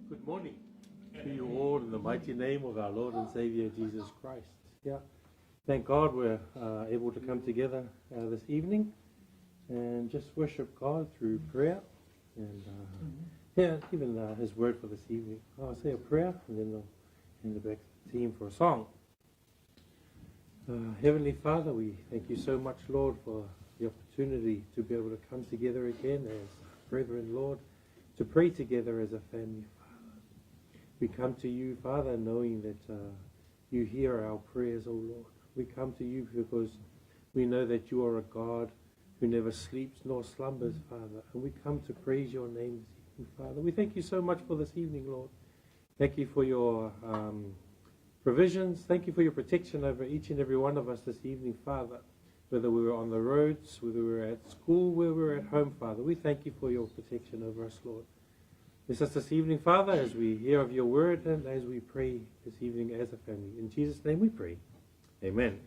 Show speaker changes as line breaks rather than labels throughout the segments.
Good morning to you all in the mighty name of our Lord and Savior Jesus Christ. Yeah, thank God we're able to come together this evening and just worship God through prayer and even His word for this evening. I'll say a prayer and then I'll hand it back to the team for a song. Heavenly Father, we thank you so much, Lord, for the opportunity to be able to come together again as brethren, Lord, to pray together as a family, Father. We come to you, Father, knowing that you hear our prayers, O Lord. We come to you because we know that you are a God who never sleeps nor slumbers, Father. And we come to praise your name this evening, Father. We thank you so much for this evening, Lord. Thank you for your provisions. Thank you for your protection over each and every one of us this evening, Father. Whether we were on the roads, whether we were at school, whether we were at home, Father. We thank you for your protection over us, Lord. Bless us this evening, Father, as we hear of your word and as we pray this evening as a family. In Jesus' name we pray. Amen.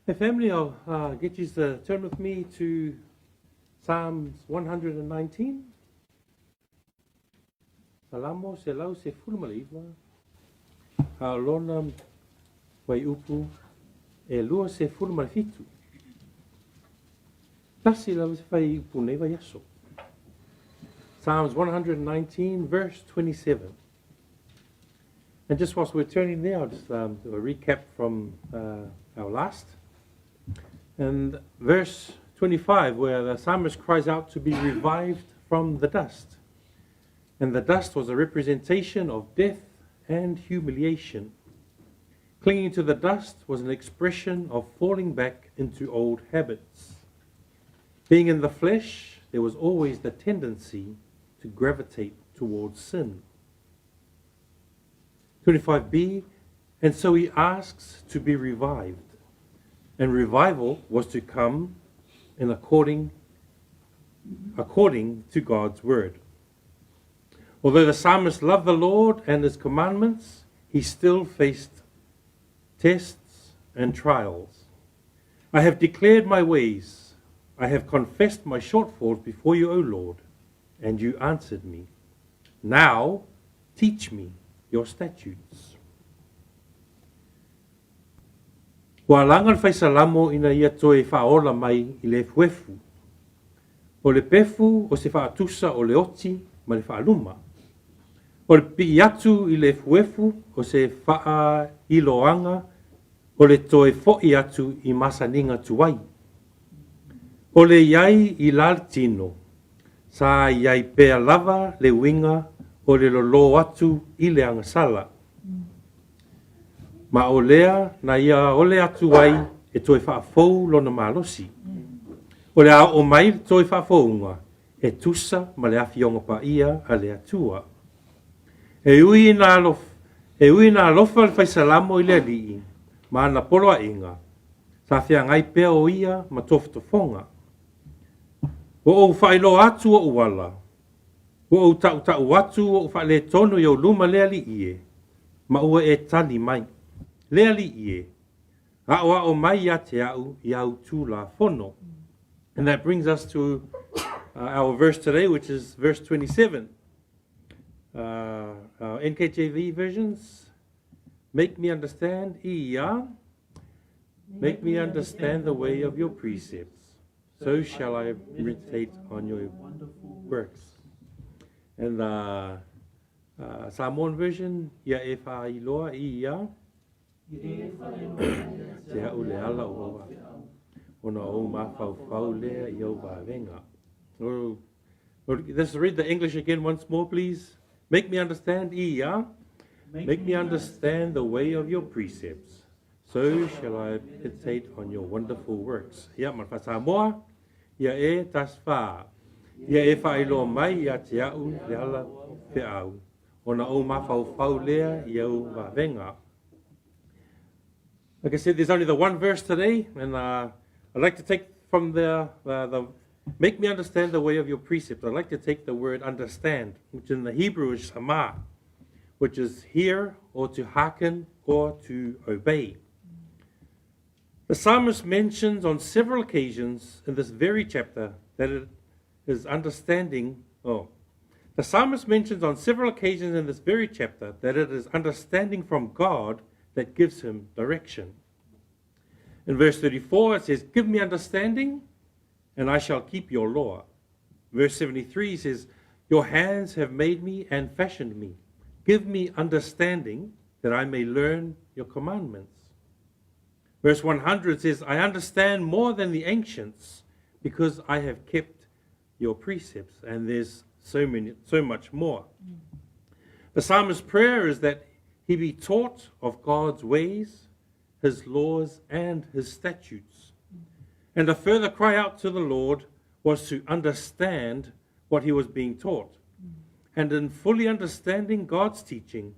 Hey family, I'll get you to turn with me to Psalms 119. Salamo se lau se fulmaliva. Lona wai upu e lua se fulmalifitu. Tasi lau se fai upu neva yaso. Psalms 119 verse 27. And just whilst we're turning there, I'll just do a recap from our last. And verse 25, where the psalmist cries out to be revived from the dust. And the dust was a representation of death and humiliation. Clinging to the dust was an expression of falling back into old habits. Being in the flesh, there was always the tendency to gravitate towards sin. 25b, and so he asks to be revived. And revival was to come in according to God's word. Although the psalmist loved the Lord and his commandments, he still faced tests and trials. I have declared my ways. I have confessed my shortfalls before you, O Lord, and you answered me. Now teach me your statutes. Wa langan fai salamo ina ia toe whaola mai I le fuefu. O le pefu o se whaatusa o le oti ma le whaaluma. O le pi atu I le fuefu o se wha iloanga o le toe fo'i atu I masaninga tuai. O le iai I laltino, sa iai pea lava le winga o le lolo atu I le angasala. Ma o lea na ia ole atu ai e toi whaafou lona malosi. O le a o mai toi whaafounga e tusa ma le awhionga pa ia a le atua. E ui na alofa le whaisalamo I le alii, ma ana poloa inga, sa whia ngai pea o ia ma tofutofonga. O o whailo atu o uala, o o tau atu o whaile tono I o luma le alii e, ma ua e tali mai. Lea li ie, o mai ia te au I au tū la fono. And that brings us to our verse today, which is verse 27. NKJV versions, make me understand, ia, make me understand the way of your precepts. So shall I meditate on your works. And Samoan version, ia e wha iloa ia, te hau le ala o awa. Ona o mawhau lea I au wawenga. Let's read the English again once more, please. Make me understand, ia. Make me understand the way of your precepts. So shall I meditate on your wonderful works. Ia manfa Samoa, ia e tasfa. Ia e whailo mai ia te au le ala te au. Ona o mawhau lea I au wawenga. Like I said, there's only the one verse today, and I'd like to take from the make me understand the way of your precepts. I'd like to take the word understand, which in the Hebrew is shama, which is hear or to hearken or to obey. The psalmist mentions on several occasions in this very chapter that it is understanding. The psalmist mentions on several occasions in this very chapter that it is understanding from God that gives him direction. In verse 34 it says, give me understanding and I shall keep your law. Verse 73 says, your hands have made me and fashioned me. Give me understanding that I may learn your commandments. Verse 100 says, I understand more than the ancients because I have kept your precepts. And there's so much more. The psalmist's prayer is that he be taught of God's ways, his laws, and his statutes. And a further cry out to the Lord was to understand what he was being taught. And in fully understanding God's teaching,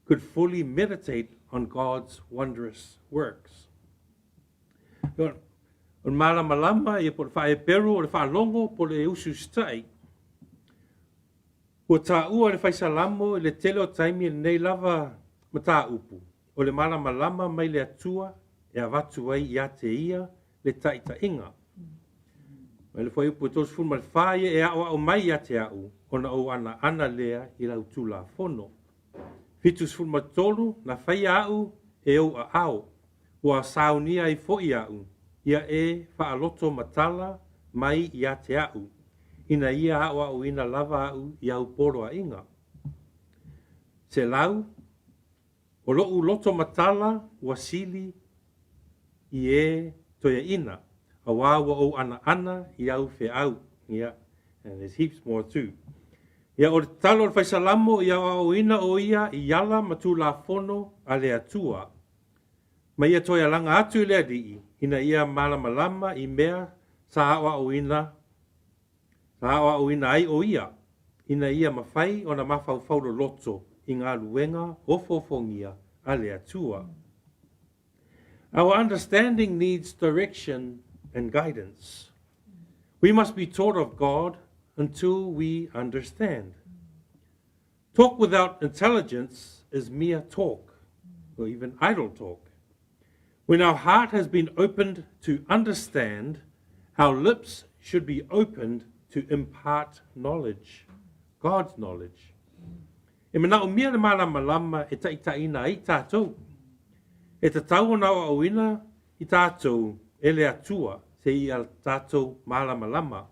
could fully meditate on God's wondrous works. On malama e por whae peru o le whaalongo po le usu stai. O tā ua le whaisalamo le tele o taimi nei lava mata upu. O le malama mai le atua e avatu ai ia te ia le taita inga. Mai le whai upu tos fun mal whaia e awa o mai ia te au, ona o ana lea i lau tula fono. Fitus fun matolu na whai au e o a au, ua saunia i fo i au, ia e whaaloto matala mai ia te au, ina ia awa o ina lava au i au poro a inga. Se lau, o loo loto matala ua sili i e toia ina, a wāua o ana i au fe au. Yeah, and there's heaps more too. Ia o talo o whaisalamo ia o ina o ia i ala matu la fono a lea tua. Ma ia toia langa atu i lea dii, ina ia malamalama i mea sa awa o ina ai o ia, ina ia mawhai o na mawhau loto i ngā luenga o fofongia a lea tua. Our understanding needs direction and guidance. We must be taught of God until we understand. Talk without intelligence is mere talk, or even idle talk. When our heart has been opened to understand, our lips should be opened to impart knowledge, God's knowledge. E mana o mea le malama e taʻitaʻina i tātou. E ta tau na o ina i tātou e le atua se i al tātou malama.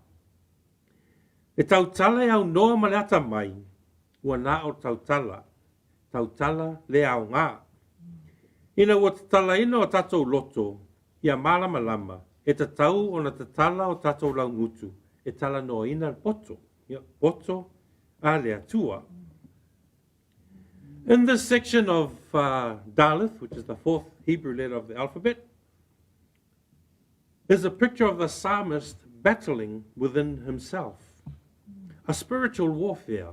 E tau tala e au noa ma le ata mai, ua nā o tau tala le au ngā. Ina ua tala ina o tātou loto, ia malama, e ta tau o na ta tala o tātou lau ngutu, e tala noa ina poto, poto a le atua. In this section of Daleth, which is the fourth Hebrew letter of the alphabet, is a picture of the psalmist battling within himself. A spiritual warfare,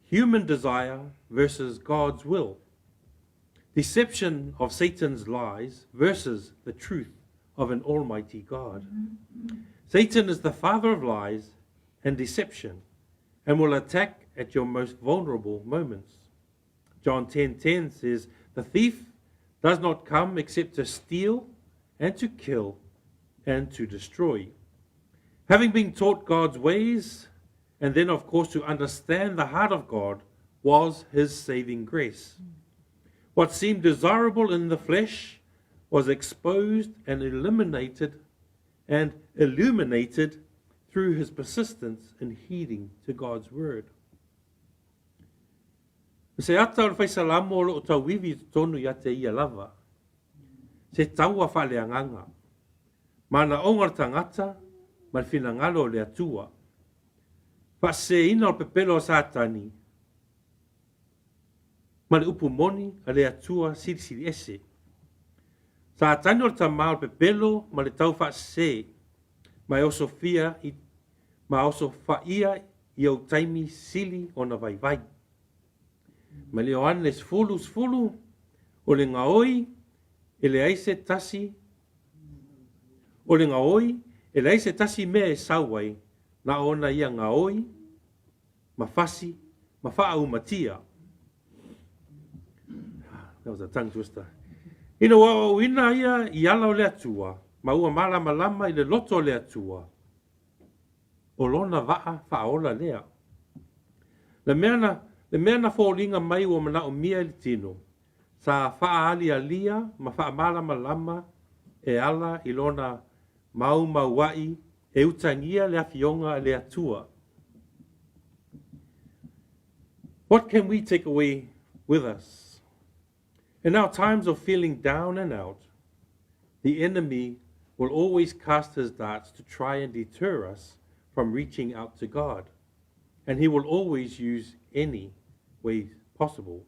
human desire versus God's will, deception of Satan's lies versus the truth of an almighty God. Satan is the father of lies and deception and will attack at your most vulnerable moments. John 10:10 says, "The thief does not come except to steal and to kill and to destroy." Having been taught God's ways, and then of course to understand the heart of God, was his saving grace. What seemed desirable in the flesh was exposed and illuminated through his persistence in heeding to God's word. Se ata o whaisalamo o loo tau wiwi tonu ia te ia lava. Se taua whaleanganga. Mana ongar tangata, mal finangalo le atua. Pa se ina o pepelo o satani. Mal upu moni a le atua siri ese. Satani o tamao pepelo ma le tau wha se. Ma oso fia, ma oso whaia i au taimi sili o na vai. Ma le oan le sfulu, o le ngaoi, e le aise tasi, o le ngaoi, e le aise tasi mea e sauai, na ona ia ngaoi, mafasi, mafaa umatia. That was a tongue twister. Ina wa o ina ia i ala o le atua, ma ua malama i le loto o le atua, o lona waa whaola lea. Le mea na fōlinga mai ua mana o mia ili tino. Sa whaali alia, ma wha malama e ala i lona mauai e utangia le awhionga le atua. What can we take away with us? In our times of feeling down and out, the enemy will always cast his darts to try and deter us from reaching out to God. And he will always use any way possible.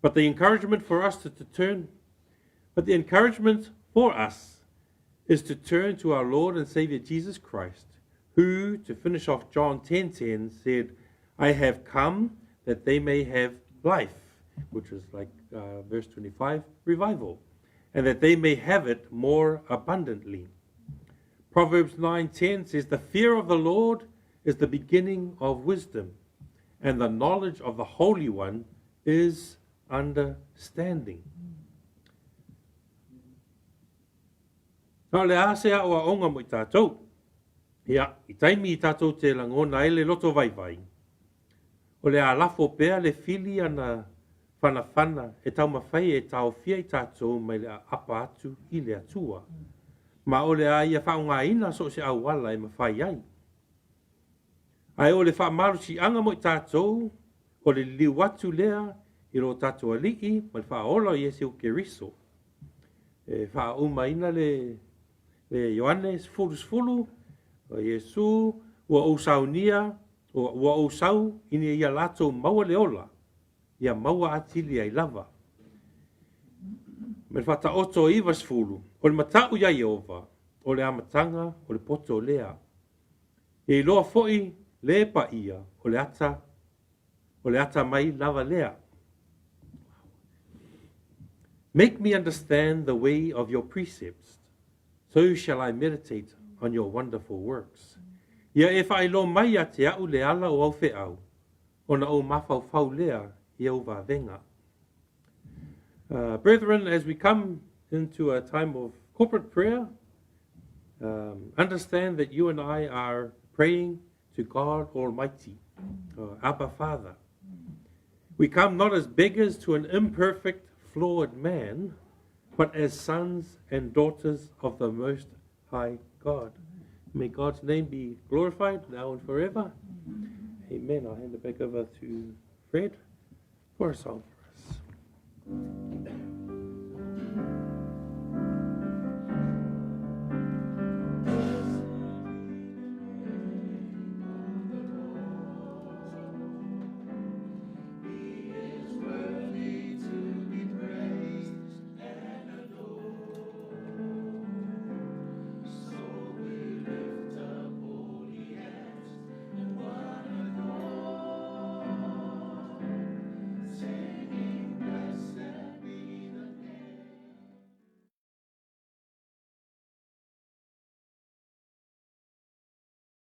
But the encouragement for us is to turn to our Lord and Savior Jesus Christ, who, to finish off John 10:10, said, "I have come that they may have life," which is like verse 25, revival, and that they may have it more abundantly. Proverbs 9:10 says, "The fear of the Lord is the beginning of wisdom, and the knowledge of the Holy One is understanding." Nā le ase a oa onga mo i tātou. Ia, i taimi i tātou te langona e le loto vai vai. O le a lafo pēa le fili ana whana e tau mawhai e tau fia i tātou mai le a apa atu i le atua. Ma o le a ia whaunga ina so se au wala e mawhai ai. Ai o le whaamaru si anga mo i tātou, o le liu atu lea i ro tātou aliki, ma le whaola i ese o ke riso. E whauma ina le Ioannes fulu, o Iesu, ua o saunia, ua o sau, ini ia lato maua le ola, ia maua atili ai lava. Me whata oto ivas fulu, o le matau ia Iova, o le amatanga, o le poto lea. E loa foi le pa ia, o le ata mai lava lea. Make me understand the way of your precepts, so shall I meditate on your wonderful works. Ia e whaelo mai a te au le ala o au whiau, o na o mawhau lea i au vāvenga. Brethren, as we come into a time of corporate prayer, understand that you and I are praying to God Almighty, Abba Father. We come not as beggars to an imperfect, flawed man, but as sons and daughters of the Most High God. May God's name be glorified now and forever. Amen. I'll hand it back over to Fred for a song for us.